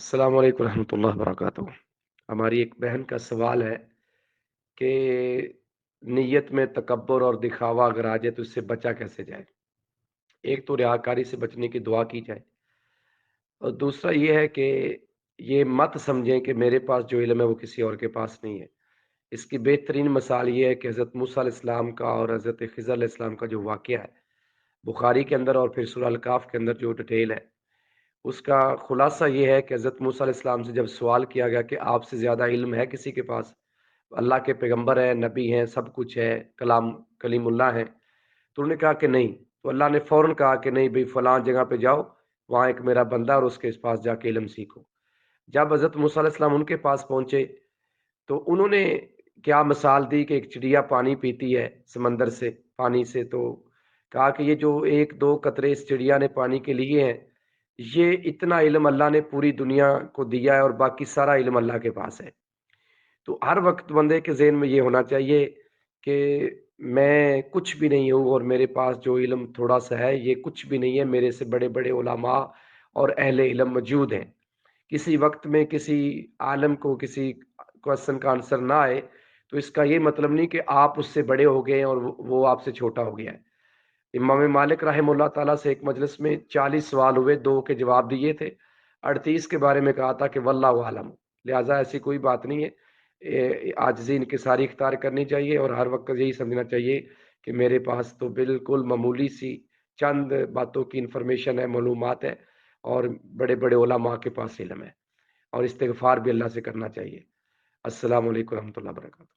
السلام علیکم ورحمۃ اللہ وبرکاتہ۔ ہماری ایک بہن کا سوال ہے کہ نیت میں تکبر اور دکھاوا اگر آ جائے تو اس سے بچا کیسے جائے۔ ایک تو ریاکاری سے بچنے کی دعا کی جائے، اور دوسرا یہ ہے کہ یہ مت سمجھیں کہ میرے پاس جو علم ہے وہ کسی اور کے پاس نہیں ہے۔ اس کی بہترین مثال یہ ہے کہ حضرت موسیٰ علیہ السلام کا اور حضرت خضر علیہ السلام کا جو واقعہ ہے بخاری کے اندر اور پھر سورہ الکاف کے اندر جو ڈیٹیل ہے، اس کا خلاصہ یہ ہے کہ حضرت موسیٰ علیہ السلام سے جب سوال کیا گیا کہ آپ سے زیادہ علم ہے کسی کے پاس، اللہ کے پیغمبر ہیں، نبی ہیں، سب کچھ ہے، کلیم اللہ ہیں، تو انہوں نے کہا کہ نہیں۔ تو اللہ نے فوراً کہا کہ نہیں بھئی، فلاں جگہ پہ جاؤ، وہاں ایک میرا بندہ اور اس کے پاس جا کے علم سیکھو۔ جب حضرت موسیٰ علیہ السلام ان کے پاس پہنچے تو انہوں نے کیا مثال دی کہ ایک چڑیا پانی پیتی ہے سمندر سے، پانی سے، تو کہا کہ یہ جو ایک دو قطرے اس چڑیا نے پانی کے لیے ہیں، یہ اتنا علم اللہ نے پوری دنیا کو دیا ہے اور باقی سارا علم اللہ کے پاس ہے۔ تو ہر وقت بندے کے ذہن میں یہ ہونا چاہیے کہ میں کچھ بھی نہیں ہوں، اور میرے پاس جو علم تھوڑا سا ہے یہ کچھ بھی نہیں ہے، میرے سے بڑے بڑے علماء اور اہل علم موجود ہیں۔ کسی وقت میں کسی عالم کو کسی کوشچن کا آنسر نہ آئے تو اس کا یہ مطلب نہیں کہ آپ اس سے بڑے ہو گئے ہیں اور وہ آپ سے چھوٹا ہو گیا ہے۔ امام مالک رحمہ اللہ تعالیٰ سے ایک مجلس میں 40 سوال ہوئے، 2 کے جواب دیے تھے، 38 کے بارے میں کہا تھا کہ واللہ عالم۔ لہٰذا ایسی کوئی بات نہیں ہے، عاجزی انکساری اختیار کرنی چاہیے، اور ہر وقت یہی سمجھنا چاہیے کہ میرے پاس تو بالکل معمولی سی چند باتوں کی انفارمیشن ہے، معلومات ہے، اور بڑے بڑے علماء کے پاس علم ہے، اور استغفار بھی اللہ سے کرنا چاہیے۔ السلام علیکم ورحمۃ اللہ وبرکاتہ۔